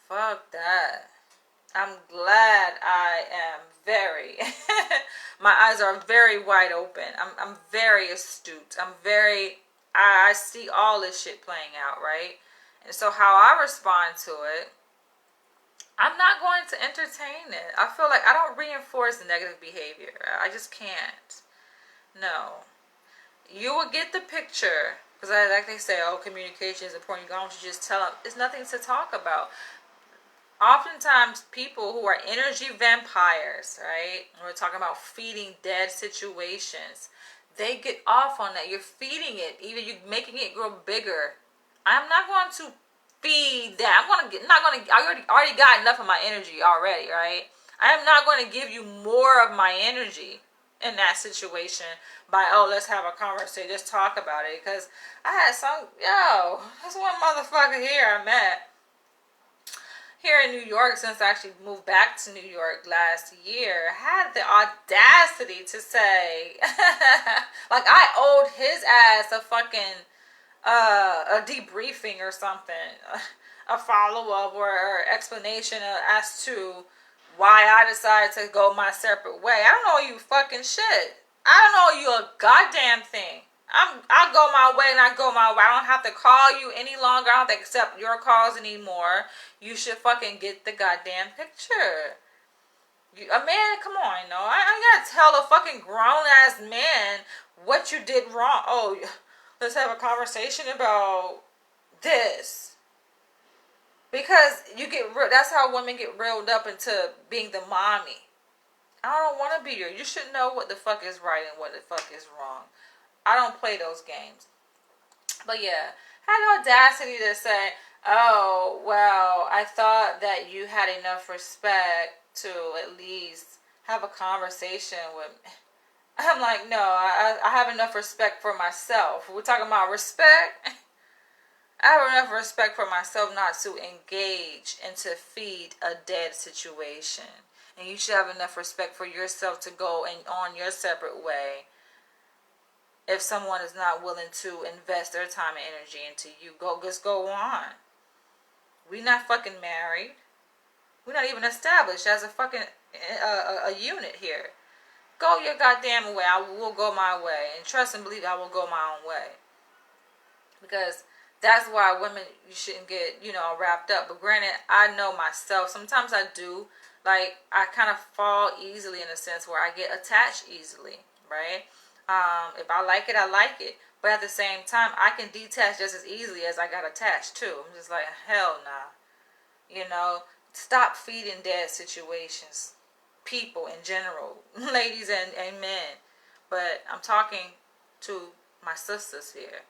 Fuck that. I'm glad I am very my eyes are very wide open. I'm very astute. I see all this shit playing out, right? And so how I respond to it, I'm not going to entertain it. I feel like I don't reinforce negative behavior. I just can't. No. You will get the picture. Because like they say, communication is important. You don't just tell them. There's nothing to talk about. Oftentimes, people who are energy vampires, right? We're talking about feeding dead situations. They get off on that. You're feeding it. Either you're making it grow bigger. I'm not going to feed that. I already got enough of my energy already, right? I am not going to give you more of my energy in that situation by, let's have a conversation. Just talk about it. Because I had there's one motherfucker here I met here in New York, since I actually moved back to New York last year, had the audacity to say, like I owed his ass a fucking, a debriefing or something, a follow-up or explanation as to why I decided to go my separate way. I don't owe you fucking shit. I don't owe you a goddamn thing. I go my way and I go my way. I don't have to call you any longer. I don't have to accept your calls anymore. You should fucking get the goddamn picture. A man, come on, I gotta tell a fucking grown ass man what you did wrong. Oh, let's have a conversation about this. Because that's how women get reeled up into being the mommy. I don't want to be you. You should know what the fuck is right and what the fuck is wrong. I don't play those games. But yeah, had the audacity to say, oh, well, I thought that you had enough respect to at least have a conversation with me. I'm like, no, I have enough respect for myself. We're talking about respect. I have enough respect for myself not to engage and to feed a dead situation. And you should have enough respect for yourself to go and on your separate way. If someone is not willing to invest their time and energy into you, just go on. We're not fucking married. We're not even established as a fucking a unit here. Go your goddamn way. I will go my way. And trust and believe I will go my own way. Because that's why women, you shouldn't get, wrapped up. But granted, I know myself. Sometimes I do. Like, I kind of fall easily in a sense where I get attached easily. Right? If I like it, I like it. But at the same time, I can detach just as easily as I got attached too. I'm just like, hell nah. Stop feeding dead situations. People in general. Ladies and men. But I'm talking to my sisters here.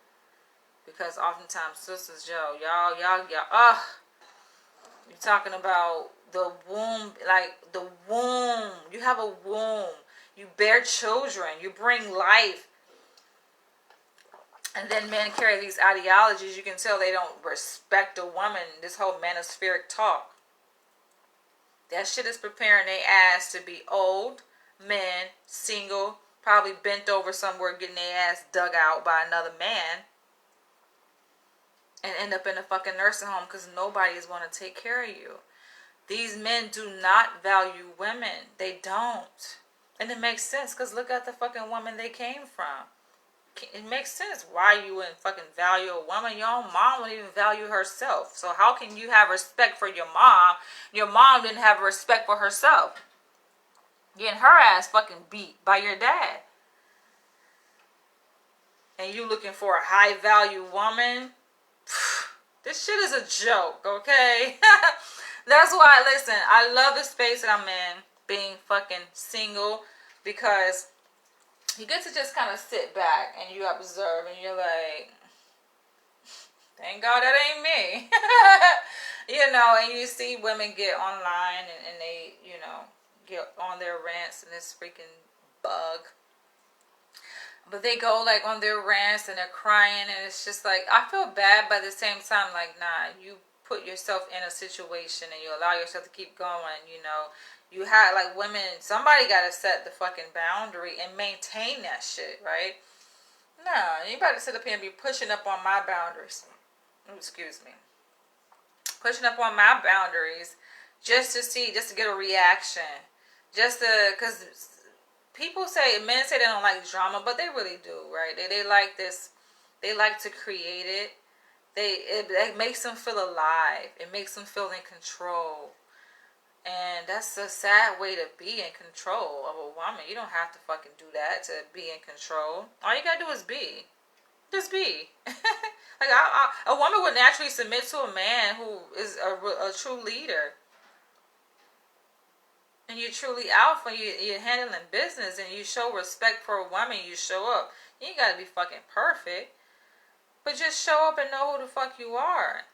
Because oftentimes sisters, y'all, you're talking about the womb, like the womb. You have a womb. You bear children. You bring life. And then men carry these ideologies. You can tell they don't respect a woman. This whole manospheric talk. That shit is preparing their ass to be old, men, single, probably bent over somewhere getting their ass dug out by another man. And end up in a fucking nursing home because nobody is going to take care of you. These men do not value women. They don't. And it makes sense because look at the fucking woman they came from. It makes sense why you wouldn't fucking value a woman. Your own mom wouldn't even value herself. So how can you have respect for your mom? Your mom didn't have respect for herself. Getting her ass fucking beat by your dad. And you looking for a high value woman? This shit is a joke, okay? That's why, listen, I love the space that I'm in, being fucking single, because you get to just kind of sit back and you observe and you're like, thank God that ain't me. And you see women get online and they, get on their rants and this freaking bug. But they go like on their rants and they're crying and it's just like, I feel bad, but at the same time, like, nah, you put yourself in a situation and you allow yourself to keep going, You had, like, women, somebody got to set the fucking boundary and maintain that shit, right? Nah, you better sit up here and be pushing up on my boundaries. Excuse me. Pushing up on my boundaries just to get a reaction. Because men say they don't like drama, but they really do, right? They like this, they like to create it. It makes them feel alive. It makes them feel in control. And that's a sad way to be in control of a woman. You don't have to fucking do that to be in control. All you gotta do is be. Just be. Like, a woman would naturally submit to a man who is a true leader. And you're truly alpha, you're handling business, and you show respect for a woman, you show up. You ain't gotta be fucking perfect. But just show up and know who the fuck you are.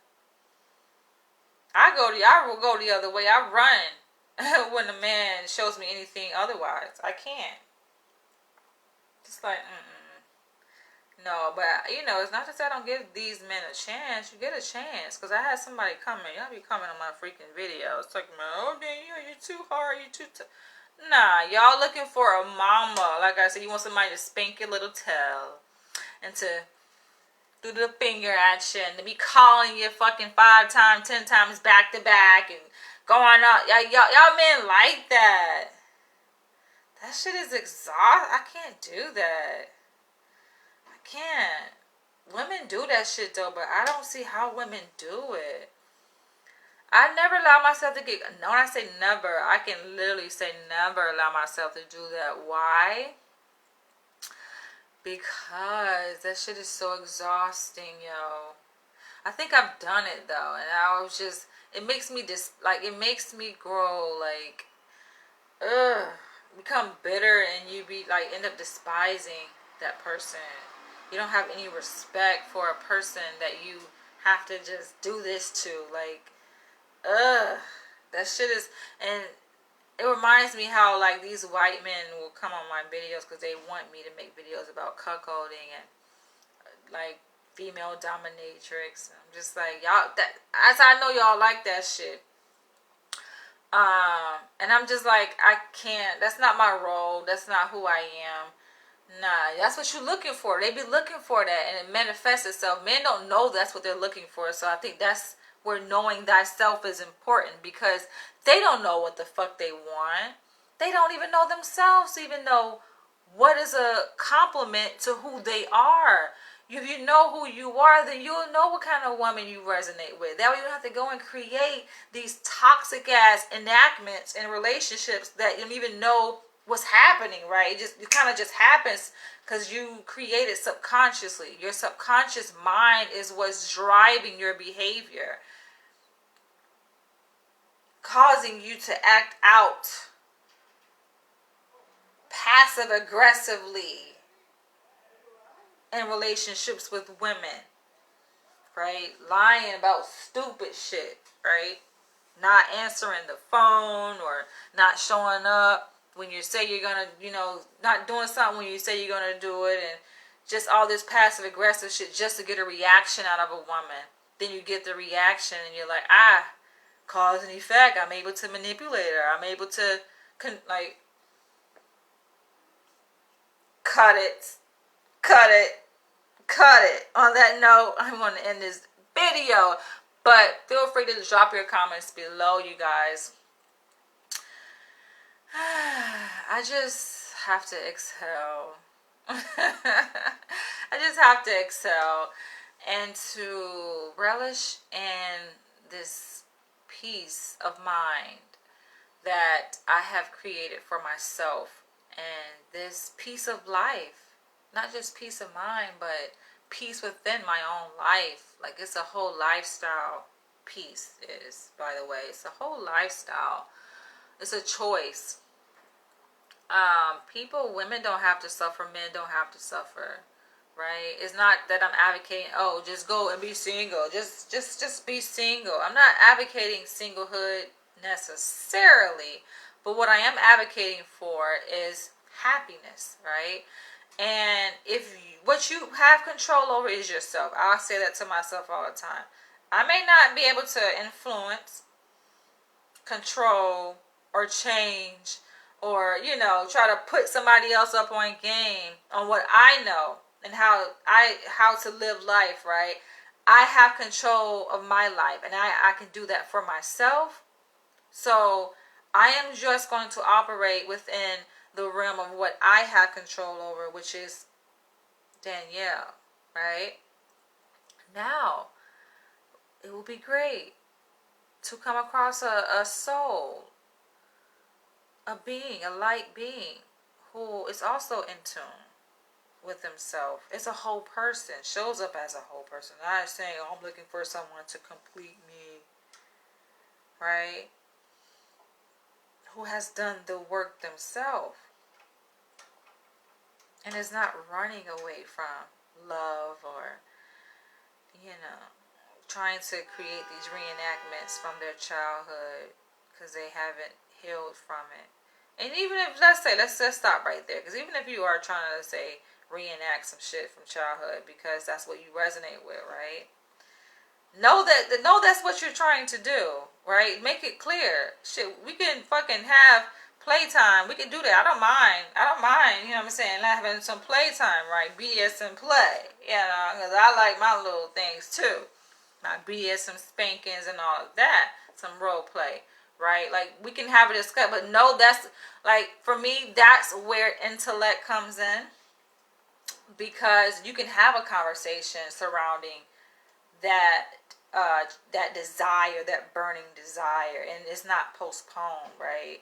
I will go the other way. I run when a man shows me anything otherwise. I can't. Just like, No, but, it's not just I don't give these men a chance. You get a chance. Because I had somebody coming. Y'all be coming on my freaking videos. Talking about, oh, damn, you're too hard. You're too Nah, y'all looking for a mama. Like I said, you want somebody to spank your little toe. And to do the finger action. To be calling you fucking 5 times, 10 times back to back. And going up. Y'all men like that. That shit is exhausting. I can't do that. Can't. Women do that shit though, but I don't see how women do it. I never allow myself to get, no, when I say never, I can literally say never allow myself to do that. Why? Because that shit is so exhausting, yo. I think I've done it though, and I was just, it makes me it makes me grow, like, ugh, become bitter, and you be like, end up despising that person. You don't have any respect for a person that you have to just do this to, like, ugh, that shit is, and it reminds me how, like, these white men will come on my videos because they want me to make videos about cuckolding and, like, female dominatrix. I'm just like, y'all, that, as I know y'all like that shit. And I'm just like, I can't, that's not my role, that's not who I am. Nah, that's what you're looking for. They be looking for that, and it manifests itself. Men don't know that's what they're looking for, so I think that's where knowing thyself is important, because they don't know what the fuck they want. They don't even know themselves, even know what is a compliment to who they are. If you know who you are, then you'll know what kind of woman you resonate with. That way you don't have to go and create these toxic ass enactments in relationships that you don't even know what's happening, right? It kind of just happens because you create it subconsciously. Your subconscious mind is what's driving your behavior, causing you to act out passive aggressively in relationships with women, right? Lying about stupid shit, right? Not answering the phone, or not showing up when you say you're gonna, not doing something when you say you're gonna do it, and just all this passive aggressive shit just to get a reaction out of a woman. Then you get the reaction and you're like, cause and effect. I'm able to manipulate her. I'm able to, cut it. On that note, I'm going to end this video. But feel free to drop your comments below, you guys. I just have to exhale. I just have to exhale and to relish in this peace of mind that I have created for myself, and this peace of life. Not just peace of mind, but peace within my own life. Like, it's a whole lifestyle. Peace is, by the way, it's a whole lifestyle. It's a choice. Women don't have to suffer, men don't have to suffer, right? It's not that I'm advocating, just go and be single, just be single. I'm not advocating singlehood necessarily, but what I am advocating for is happiness, right? And what you have control over is yourself. I'll say that to myself all the time. I may not be able to influence, control, or change, or try to put somebody else up on game on what I know and how to live life, right? I have control of my life, and I can do that for myself. So I am just going to operate within the realm of what I have control over, which is Danielle, right? Now, it will be great to come across a soul, a being, a light being, who is also in tune with himself. It's a whole person, shows up as a whole person. Not saying, I'm looking for someone to complete me, right? Who has done the work themselves and is not running away from love, or trying to create these reenactments from their childhood because they haven't healed from it. And even if, let's just stop right there, because even if you are trying to say reenact some shit from childhood because that's what you resonate with, right? Know that's what you're trying to do, right? Make it clear. Shit, we can fucking have playtime. We can do that. I don't mind, you know what I'm saying, having some playtime, right? BS and play, because I like my little things too. My BS, some spankings and all of that. Some role play, right? Like, we can have a discussion, but no, that's, like, for me, that's where intellect comes in. Because you can have a conversation surrounding that that desire, that burning desire, and it's not postponed, right?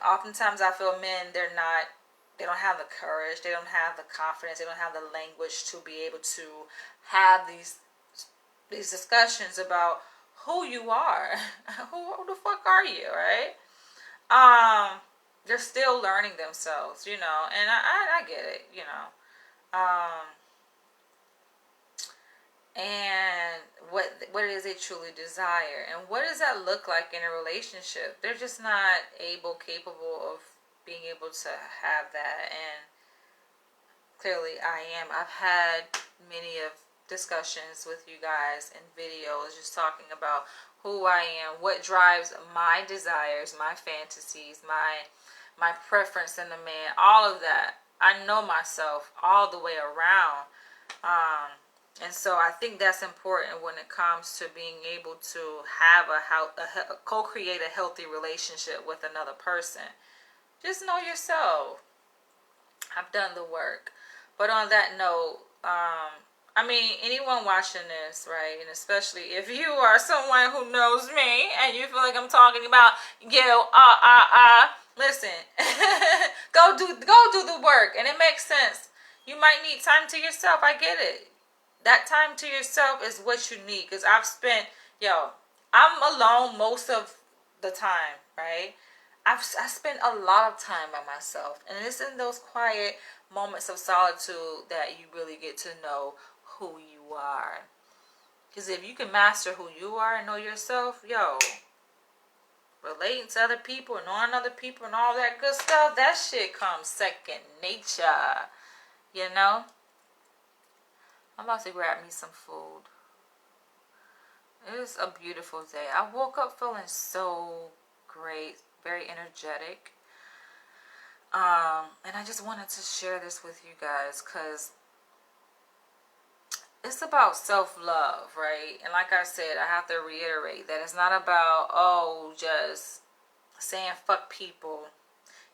Oftentimes I feel men, they don't have the courage, they don't have the confidence, they don't have the language to be able to have these discussions about who you are. Who the fuck are you, right? They're still learning themselves, you know, and I get it, you know. And what it is they truly desire, and what does that look like in a relationship? They're just not capable of being able to have that, and clearly I am. I've had many of discussions with you guys and videos just talking about who I am, what drives my desires, my fantasies, my preference in a man, all of that. I know myself all the way around. And so I think that's important when it comes to being able to have co-create a healthy relationship with another person. Just know yourself. I've done the work. But on that note, I mean, anyone watching this, right, and especially if you are someone who knows me and you feel like I'm talking about you, listen, go do the work, and it makes sense. You might need time to yourself. I get it. That time to yourself is what you need, because I'm alone most of the time, right? I spend a lot of time by myself, and it's in those quiet moments of solitude that you really get to know who you are. Because if you can master who you are and know yourself, relating to other people and knowing other people and all that good stuff, that shit comes second nature, you know? I'm about to grab me some food. It is a beautiful day. I woke up feeling so great, very energetic. And I just wanted to share this with you guys because it's about self-love, right? And like I said, I have to reiterate that it's not about, just saying fuck people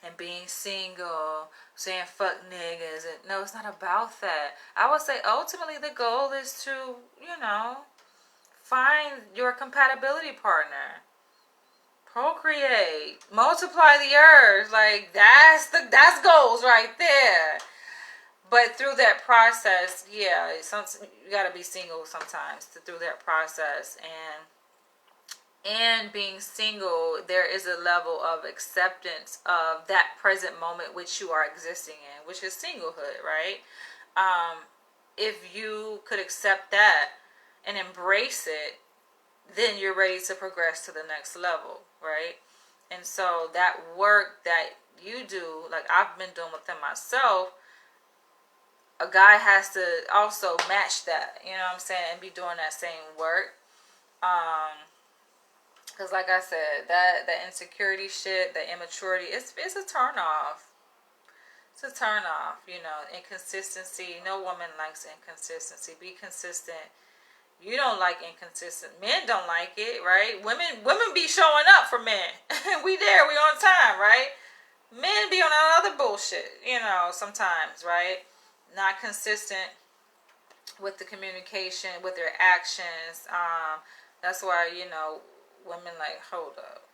and being single, saying fuck niggas. No, it's not about that. I would say ultimately the goal is to, find your compatibility partner. Procreate. Multiply the earth. Like, that's goals right there. But through that process, you gotta be single sometimes through that process. And being single, there is a level of acceptance of that present moment which you are existing in, which is singlehood, right? If you could accept that and embrace it, then you're ready to progress to the next level, right? And so that work that you do, like I've been doing within myself, a guy has to also match that, you know what I'm saying, and be doing that same work. Because like I said, that insecurity shit, the immaturity, it's a turn off. It's a turn off, inconsistency. No woman likes inconsistency. Be consistent. You don't like inconsistent. Men don't like it, right? Women be showing up for men. We there, we on time, right? Men be on that other bullshit, sometimes, right? Not consistent with the communication, with their actions. That's why, women like, hold up.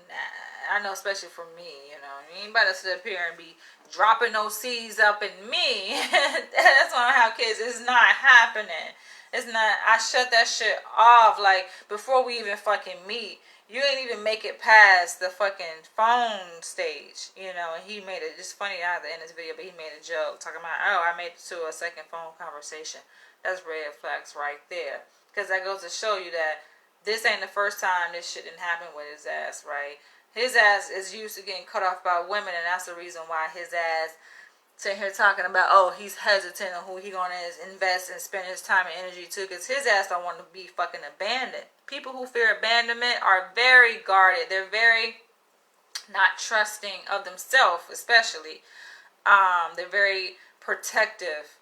Nah, I know, especially for me, you ain't better sit up here and be dropping those seeds up in me. That's why I have kids. It's not happening. It's not. I shut that shit off, like, before we even fucking meet. You ain't even make it past the fucking phone stage, and he made it, just funny at the end of this video, but he made a joke talking about, I made it to a second phone conversation. That's red flags right there. Because that goes to show you that this ain't the first time this shit didn't happen with his ass, right? His ass is used to getting cut off by women, and that's the reason why his ass sitting here talking about, he's hesitant on who he gonna invest and spend his time and energy to, because his ass don't want to be fucking abandoned. People who fear abandonment are very guarded. They're very not trusting of themselves, especially. They're very protective,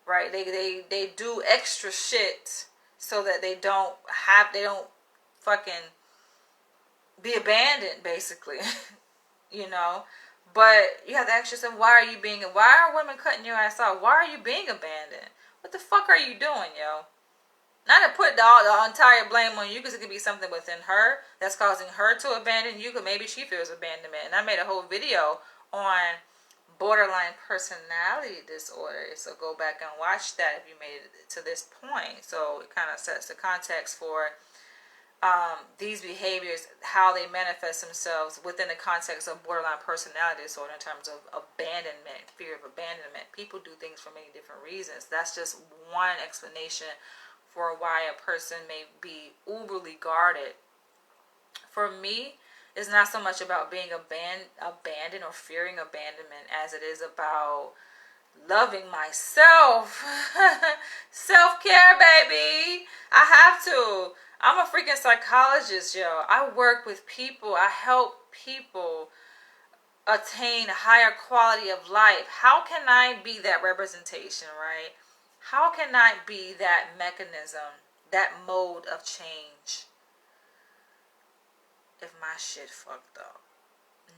right? They do extra shit so that they don't fucking be abandoned, basically. But you have to ask yourself, why are women cutting your ass off? Why are you being abandoned? What the fuck are you doing, yo? Not to put the entire blame on you, because it could be something within her that's causing her to abandon you, because maybe she feels abandonment. And I made a whole video on borderline personality disorder, so go back and watch that if you made it to this point. So it kind of sets the context for these behaviors, how they manifest themselves within the context of borderline personality disorder in terms of abandonment, fear of abandonment. People do things for many different reasons. That's just one explanation for why a person may be uberly guarded. For me, it's not so much about being abandoned or fearing abandonment as it is about loving myself. Self-care, baby. I have to. I'm a freaking psychologist, yo. I work with people. I help people attain a higher quality of life. How can I be that representation, right? How can I be that mechanism, that mode of change if my shit fucked up?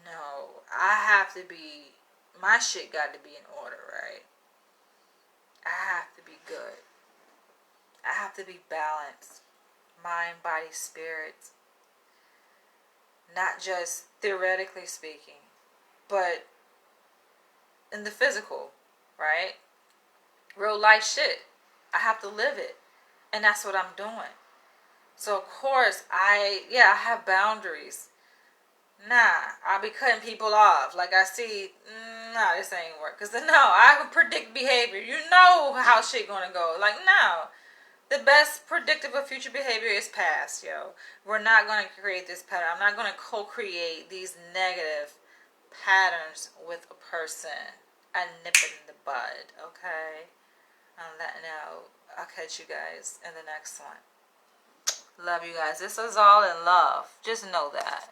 No, I have to be, my shit got to be in order, right? I have to be good. I have to be balanced. Mind, body, spirit. Not just theoretically speaking, but in the physical, right? Real life shit. I have to live it. And that's what I'm doing. So of course I have boundaries. Nah, I'll be cutting people off. Like I see, nah, this ain't work. Cause no, I can predict behavior. You know how shit gonna go. Like no, the best predictive of future behavior is past, yo. We're not gonna create this pattern. I'm not gonna co-create these negative patterns with a person. I nip it in the bud, okay? On that note, I'll catch you guys in the next one. Love you guys. This is all in love. Just know that.